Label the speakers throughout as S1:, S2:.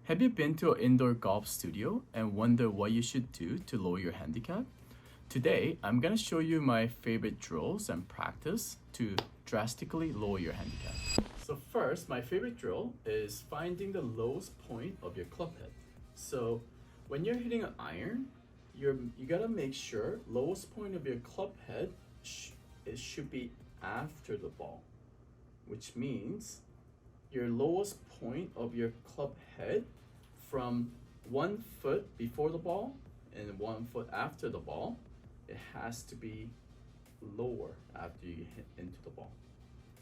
S1: Have you been to an indoor golf studio and wonder what you should do to lower your handicap? Today, I'm gonna show you my favorite drills and practice to drastically lower your handicap. So first, my favorite drill is finding the lowest point of your club head. So when you're hitting an iron, you gotta make sure lowest point of your club head it should be after the ball, which means your lowest point of your club head from 1 foot before the ball and 1 foot after the ball, it has to be lower after you hit into the ball.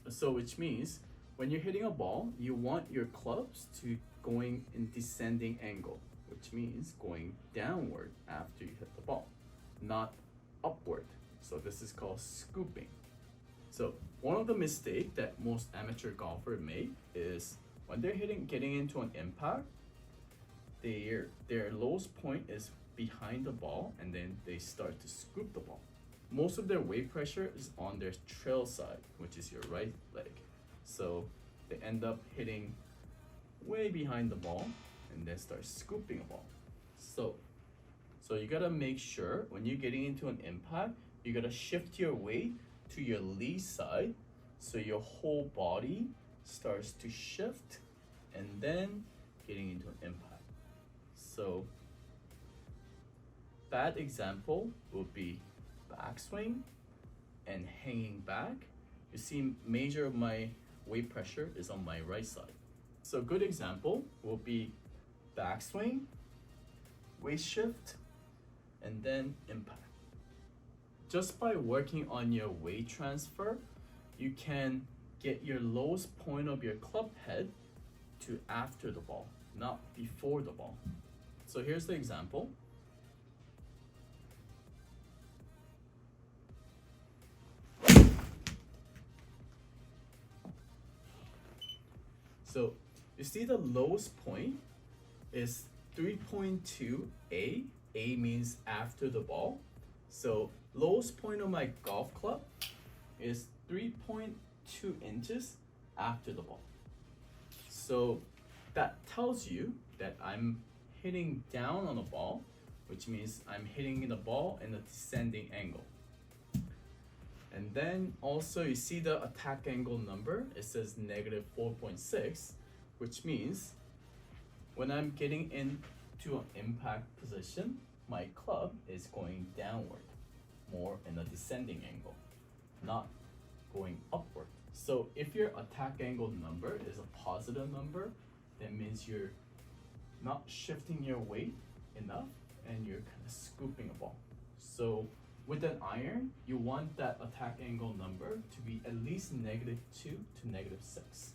S1: So which means when you're hitting a ball, you want your clubs to going in descending angle, which means going downward after you hit the ball, not upward. So this is called scooping. So one of the mistakes that most amateur golfers make is when they're getting into an impact, their lowest point is behind the ball and then they start to scoop the ball. Most of their weight pressure is on their trail side, which is your right leg. So they end up hitting way behind the ball and then start scooping a ball. So you gotta make sure when you're getting into an impact, you gotta shift your weight to your lee side so your whole body starts to shift and then getting into an impact. So bad example would be backswing and hanging back. You see major of my weight pressure is on my right side. So good example will be backswing, weight shift, and then impact. Just by working on your weight transfer, you can get your lowest point of your club head to after the ball, not before the ball. So here's the example. So you see the lowest point is 3.2 A. A means after the ball. So lowest point of my golf club is 3.2 inches after the ball. So that tells you that I'm hitting down on the ball, which means I'm hitting the ball in a descending angle. And then also you see the attack angle number, it says -4.6, which means when I'm getting into an impact position, my club is going downward, more in a descending angle, not going upward. So if your attack angle number is a positive number, that means you're not shifting your weight enough and you're kind of scooping a ball. So with an iron, you want that attack angle number to be at least -2 to -6.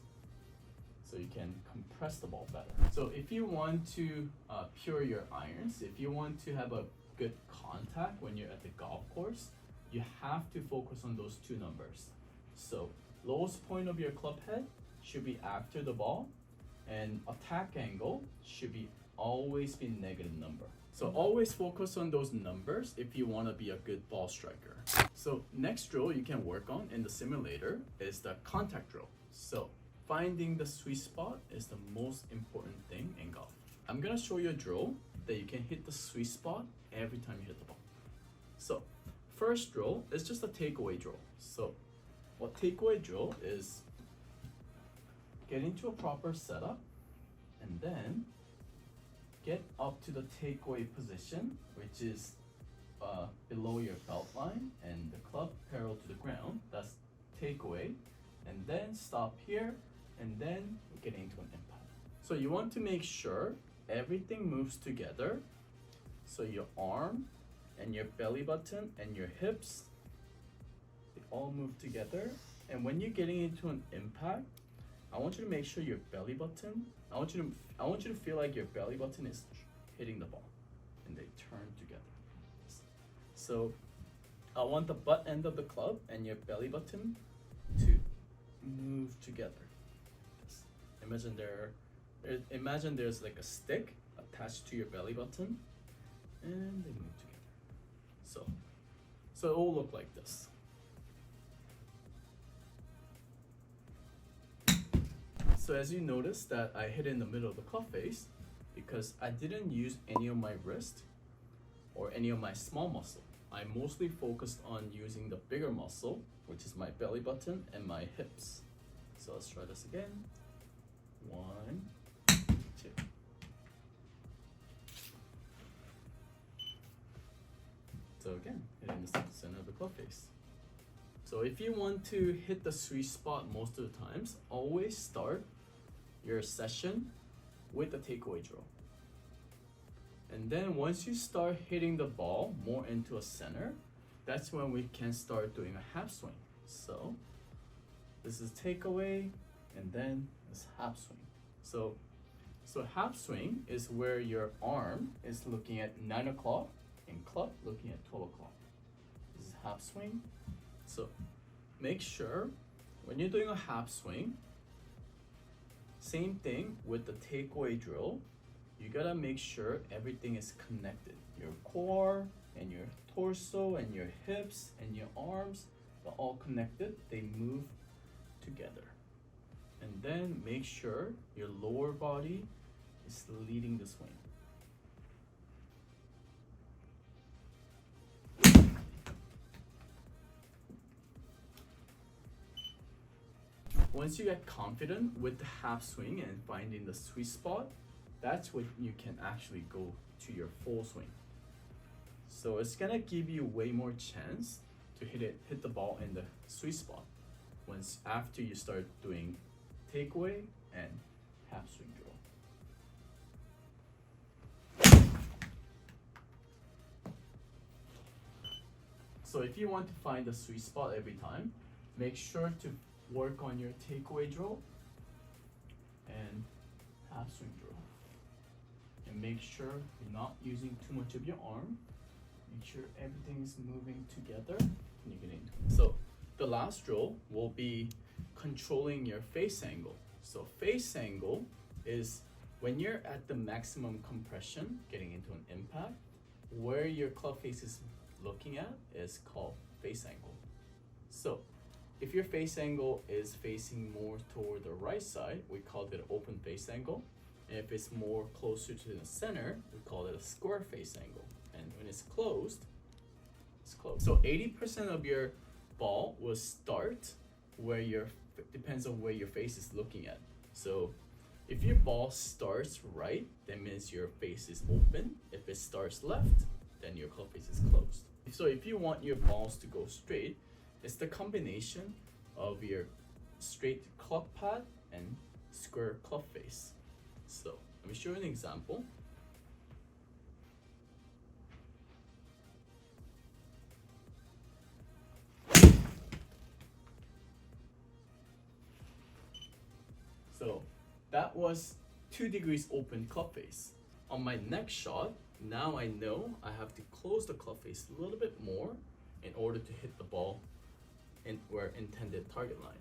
S1: So you can compress the ball better. So if you want to pure your irons, if you want to have a good contact when you're at the golf course, you have to focus on those two numbers. So lowest point of your club head should be after the ball, and attack angle should be always be negative number. So always focus on those numbers if you want to be a good ball striker. So next drill you can work on in the simulator is the contact drill. So finding the sweet spot is the most important thing in golf. I'm gonna show you a drill that you can hit the sweet spot every time you hit the ball. So first drill is just a takeaway drill. So what takeaway drill is, get into a proper setup and then get up to the takeaway position, which is below your belt line and the club parallel to the ground. That's takeaway. And then stop here and then get into an impact. So you want to make sure everything moves together. So your arm and your belly button and your hips, they all move together. And when you're getting into an impact, I want you to make sure your belly button, I want you to feel like your belly button is hitting the ball and they turn together. So I want the butt end of the club and your belly button to move together. Imagine there's like a stick attached to your belly button and they move together. So it will look like this. So as you notice that I hit in the middle of the club face, because I didn't use any of my wrist or any of my small muscle. I mostly focused on using the bigger muscle, which is my belly button and my hips. So let's try this again. 1, 2. So again, hitting the center of the club face. So if you want to hit the sweet spot most of the times, always start your session with the takeaway drill. And then once you start hitting the ball more into a center, that's when we can start doing a half swing. So this is takeaway, and then this half swing. So half swing is where your arm is looking at 9 o'clock and club looking at 12 o'clock. This is half swing. So make sure when you're doing a half swing, same thing with the takeaway drill, you gotta make sure everything is connected. Your core and your torso and your hips and your arms, they're all connected, they move together. And then make sure your lower body is leading the swing. Once you get confident with the half swing and finding the sweet spot, that's when you can actually go to your full swing. So it's gonna give you way more chance to hit the ball in the sweet spot once after you start doing takeaway and half swing drill. So if you want to find the sweet spot every time, make sure to work on your takeaway drill and half swing drill. And make sure you're not using too much of your arm. Make sure everything is moving together. And you're getting. So the last drill will be controlling your face angle. So face angle is when you're at the maximum compression, getting into an impact, where your club face is looking at is called face angle. So if your face angle is facing more toward the right side, we call it an open face angle. And if it's more closer to the center, we call it a square face angle. And when it's closed, it's closed. So 80% of your ball will start where depends on where your face is looking at. So if your ball starts right, that means your face is open. If it starts left, then your club face is closed. So if you want your balls to go straight, it's the combination of your straight club pad and square club face. So let me show you an example. So that was 2 degrees open club face. On my next shot, now I know I have to close the club face a little bit more in order to hit the ball in where intended target line.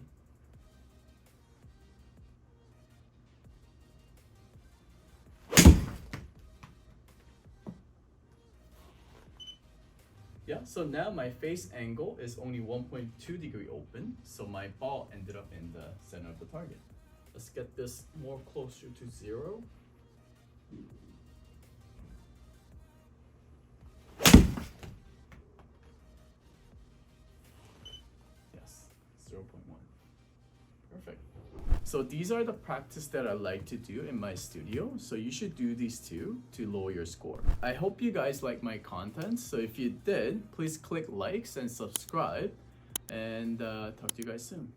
S1: Yeah, so now my face angle is only 1.2 degree open, so my ball ended up in the center of the target. Let's get this more closer to 0. Yes, 0.1. Perfect. So these are the practice that I like to do in my studio. So you should do these too to lower your score. I hope you guys like my content. So if you did, please click likes and subscribe, and talk to you guys soon.